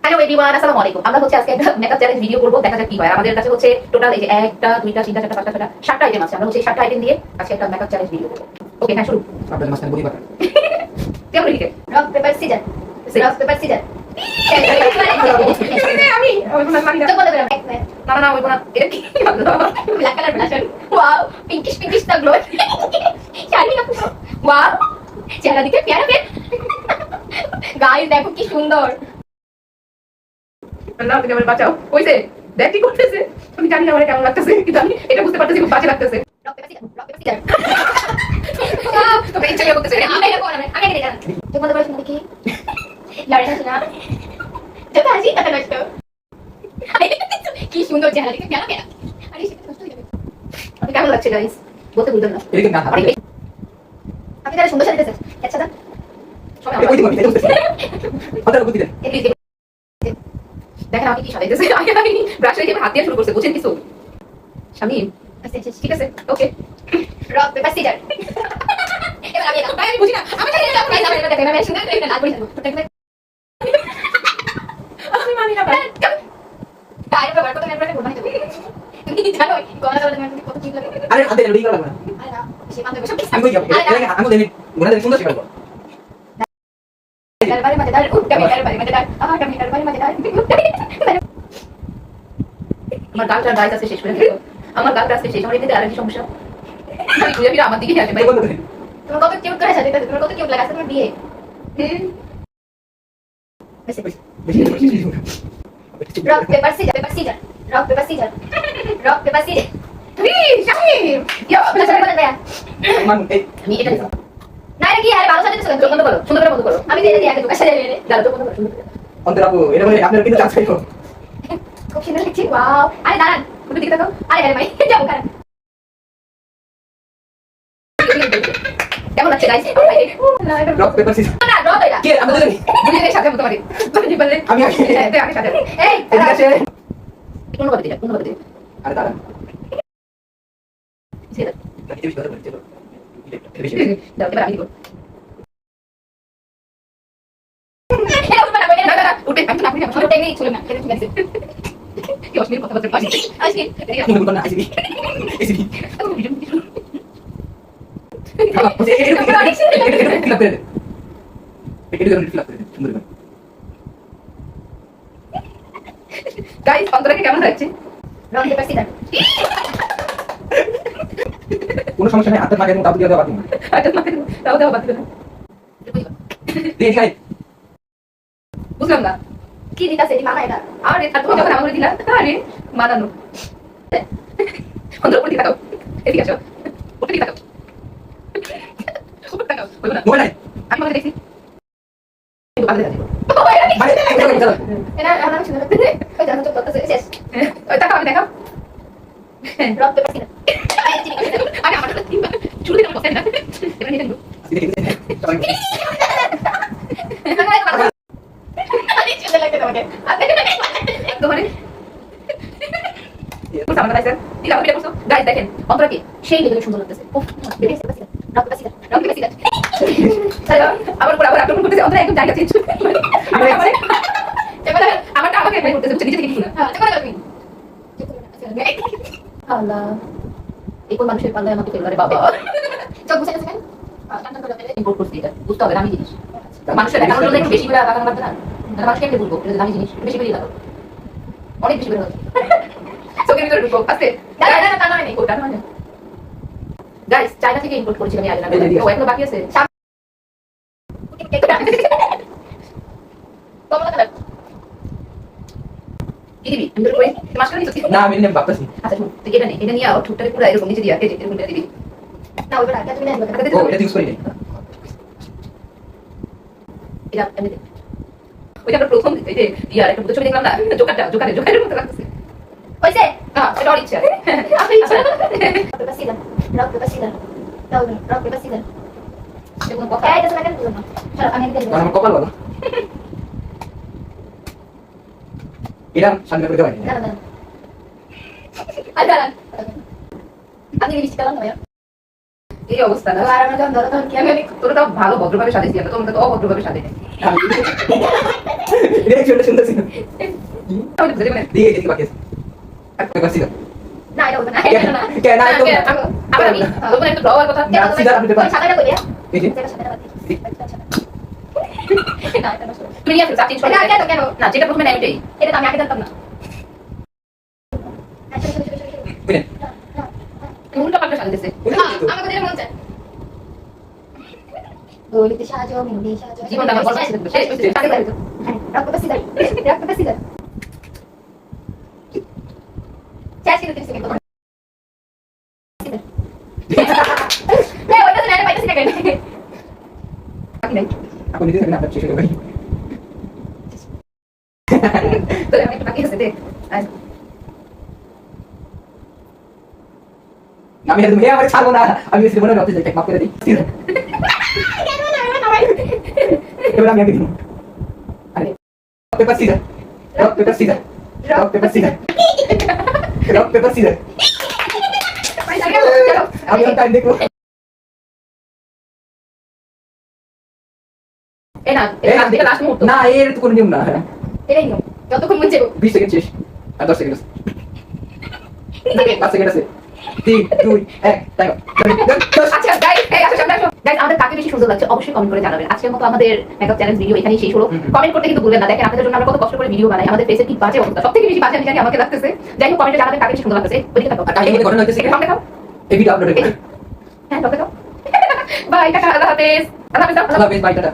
Hello everyone, আসসালামু আলাইকুম। আমরা হচ্ছে আজকে একটা মেকআপ চ্যালেঞ্জ ভিডিও করব, দেখা যাক কি হয়। আমাদের কাছে হচ্ছে টোটাল এই যে 1টা 2টা 3টা 4টা 5টা 6টা 7টা আইটেম আছে। আমরা হচ্ছে 7টা আইটেম দিয়ে আজকে একটা মেকআপ চ্যালেঞ্জ ভিডিও করব। ওকে, হ্যাঁ শুরু। আপনাদের মাঝখানে বলি পাতা কেমন লিখে rock paper scissor rock paper scissor আমি ওই কোন মানি না। তো বলে দিলাম এক মিনিট না না ওই কোন এটা কি black colour blusher wow pinkish তা গ্লো শাড়ি না পুরো ওয়াও চেহারা দিকে প্যারা প্যারা গাইস দেখো কি সুন্দর আল্লাহ তুমি আমার বাঁচাও। কইছে দেখ কি করতেছে, আমি জানি না আমার কেমন লাগতেছে, কিন্তু আমি এটা বুঝতে পারতেছি খুব বাজে লাগতেছে। রক পেপার সিজার তো ইচ্ছা করে করতেছে। আমি এটা কোন আমি আগে দেখলাম তো বলে বলে শুনতে কি লড়াই না যত হাসি তত নষ্ট কি সুন্দর চেহারা দিকে প্যারা প্যারা আরে সেটা নষ্ট হয়ে যাবে আপনি কেমন লাগছে গাইস বলতে ভুলবেন না। এদিকে না অনেক বেশি আপনি তাহলে সুন্দর সাজিয়েছেন আচ্ছা দাদা সময় ওই দিকে এটা বুঝতে আদার বুদ্ধি দেন দেখেন আমাকে কি সাজাইতেছে। আগে আমি ব্রাশ রেখে হাত দিয়ে শুরু করছে, বুঝছেন কিছু শামিম? ঠিক আছে, ওকে। রক পেপার সিজার এবার আমি এটা আমি বুঝি না, আমি জানি না। গাইস আমরা দেখেন আমি সুন্দর করে এটা লাল করে দেব আমি মানি না ভাই। আরে বাবা কত মেরে করে বানাই দেব তুমি জানো গলা গলা মানে কত ঠিক লাগে আরে আদে রেডি করা লাগবে না আরে না সে মানতে সব কিছু আমি কই যাব এর আগে আমি দেনি মনে দেন সুন্দর শিখাবো দরবারে মজাদার দরবারে মজাদার দরবারে মজাদার আমার গালটা গাইস আছে শেষ করে দিল। আমার গালটা আছে শেষ, আমার এমনিতে আরেকটি সমস্যা। আমি ঘুরে ফিরে আমার দিকে আসে ভাই। ভাই বন্ধ করেন তোমার কত কিউট করে সাজিয়ে তোমার কত কিউট লাগে তোমার বিয়ে rock paper scissor rock paper scissor rock paper scissor তুই শামিম ইয়া মান এই আমি এটা দিলাম। না এটা কি আরে ভালো সাজিয়েছো চোখ বন্ধ করো, সুন্দর করে বন্ধ করো। আমি যেটা দিয়ে আগে তোকে সাজিয়ে দিলে দাঁড়াও, চোখ বন্ধ করো, সুন্দর করে। অন্তর আপু এটা বলে আপনার কিন্তু চান্স পাইছো খুব সুন্দর লাগছে ওয়াও আরে দাঁড়ান ওদের দিকে তাকাও। আরে আরে ভাই যাবো কারণ কেমন লাগছে গাইস? রক পেপার সিজার না রক এটা কে আমাদের দুজনের সাথে মতো পারি। তুমি বললে আমি আগে তুই আগে সাথে। এই এদিকে আসে কোন কথা দিলা, কোন কথা দিলা? আরে দাঁড়ান সেটা নাকি বেশি কথা বলছে চলো দাও, এবার আমি দিব। এটা উঠবে না না এটা না না, উঠে আমি তো না, ছোট টেকনিক ছিল না এটা ঠিক আছে কি অশ্লীল কথা বলতে পারি। আজকে আপনি বলুন না আইসি আইসি গাইস অন্তরাকে কেমন লাগছে? রক পেপার সিজার কোনো সমস্যা নেই, হাতের মাঝে তাও দিয়ে দেওয়া বাকি না আচ্ছা মাকে দাও দাও বাদ দাও। দিয়ে খাই বুঝলাম না। কি দিতাছে এটি মানা এটা আরে আর তুমি যখন আমাকে দিলা, আরে মানানো। অন্তর উপর দিকে তাকাও, এদিকে আসো, উপর দিকে তাকাও, উপর তাকাও, বলবো না। মোবাইল নাই আমি তোমাকে দেখছি কিন্তু বাদ দিয়ে মানে চলো এটা আমার সুন্দর লাগছে ওই জানো তো কত শেষ ওই তাকাও, আমি দেখাও। রক পেপার সিজার আরে আমার শুরু থেকে বসে না, এবার নিয়ে নেবো। সুন্দর লাগছে তোমাকে তোমারে বুঝতে আমার কাছে দিলা ভিডিও করছো গাইস, দেখেন অন্তরাকে সেই লেভেলে সুন্দর লাগতেছে। উফ, rock paper scissor rock paper scissor চলো আবার পুরো আবার আক্রমণ করতেছে। অন্তরা একদম জায়গা চেঞ্জ এবার আমারটা আমাকে এমনি করতেছে, নিচে থেকে কিছু না। আল্লাহ, এই কোন মানুষের পাল্লায় আমাকে ফেললো রে বাবা। চোখ বুঝে গেছে কেন ইম্পোর্ট করছি এটা, বুঝতে হবে দামি জিনিস। মানুষের দেখানোর জন্য একটু বেশি করে লাগানো লাগবে না? তাহলে মানুষকে এমনি বুঝবো এটা দামি জিনিস, বেশি করে লাগাও, অনেক বেশি করে হচ্ছে। চোখের ভিতরে ঢুকবো আস্তে। ওটা নয় গাইস, চায়না থেকে ইম্পোর্ট করেছিলাম আমি আগে না, ও এখনো বাকি আছে। কমলা কালার কি দিবি? আমি তোর কই মাস্টার নিচ্ছি। না আমি নেম ভাবতেছি আচ্ছা শুন, তুই এটা নে, এটা নিয়ে আও, ঠোঁটটারে পুরো এরকম নিচে দিয়া, এই যে এরকম করে দিবি। না ওইটা আগে তুমি নেন হাতে দে ও তো। এটা ইউজ করি নাই এটা এমনি দে। ওই যে আমরা প্রথম এই যে ইয়ার একটা ছবি দেখলাম না, জোকারের মতো লাগতেছে। হইছে না, এটা ওর ইচ্ছা। আমি ইচ্ছা paper scissor rock paper scissor দাও রক পেপার সিজার এটা কোনো কথা? এটা শোনা কেন বুঝলাম না চলো আমি এটা দেব আমার কপাল ভালো এটা সামনে করে দেওয়া দাঁড়ান দাঁড়ান আর দাঁড়ান আমি লিপস্টিক কালার না এই অবস্থা না। আর আমরা যখন ধরো তখন কি আমি তোরা তো ভালো ভদ্রভাবে সাজিয়েছি, আমরা তো অভদ্রভাবে সাজিয়ে। রিঅ্যাকশনটা সুন্দর ছিল আমি বুঝতে পারি দিয়ে এদিকে বাকি আছে আর পেপার সিজার না এটা বলবো না কেন এটা না কেন না তো আবার আমি বলবো না একটু ড্র হওয়ার কথা না, সিজার আপনি পেপার সাদাটা কই দিয়া এই যে যেটা সাদাটা বাদ দিই না এটা নষ্ট তুমি নিয়ে আসো চাপ চেঞ্জ করে এটা কেন কেন না যেটা প্রথমে নাই ওইটাই এটা তো আমি আগে জানতাম না আচ্ছা বুঝলেন উল্টা পাল্টা সাজাতেছে আমাকে যেটা মন চায় গলিতে সাজো মিলি সাজো জীবনটা আমার বরবাদ করে দিবে। শেষ হয়েছে। রক্ত সিদার রক্ত সিদার চাষ কিন্তু 30 সেকেন্ড এই ওটা না পাইতেছি না কেন বাকি নাই আপনি দিতে থাকেন আপনার শেষ হয়ে যাবে তো আমি একটু বাকি আছে দেখ আমি একদম আমার ছাড়বো না আমি এসে মনে রাখতে যাই মাফ করে দিই কেন না আমার এবার আমি আগে দিই আরে paper scissor rock paper scissor rock paper scissor rock paper scissor আমি আর টাইম দেখবো এই না এটা লাস্ট মুহূর্ত না এর তো কোনো নিয়ম না এটাই নিয়ম যতক্ষণ মন চাইবো 20 সেকেন্ড শেষ আর 10 সেকেন্ড আছে 5 সেকেন্ড আছে 3 2 1 টাইম আচ্ছা গাইস এই আসো সামনে আসো গাইস আমাদের কাকে বেশি সুন্দর লাগছে অবশ্যই কমেন্ট করে জানাবেন আজকের মতো আমাদের মেকআপ চ্যালেঞ্জ ভিডিও এখানেই শেষ হলো কমেন্ট করতে কিন্তু ভুলবেন না দেখেন আপনাদের জন্য আমরা কত কষ্ট করে ভিডিও বানাই আমাদের ফেসের কি বাজে অবস্থা সবথেকে বেশি বাজে আমি জানি আমাকে লাগতেছে যাই হোক কমেন্টে জানাবেন কাকে বেশি সুন্দর লাগতেছে ওইদিকে তাকাও আর কাকে মনে করেন হইতেছে সামনে তাকাও এই ভিডিও আপলোড হবে হ্যাঁ তাকাও বাই টাটা আল্লাহ হাফেজ আল্লাহ হাফেজ আল্লাহ হাফেজ বাই টাটা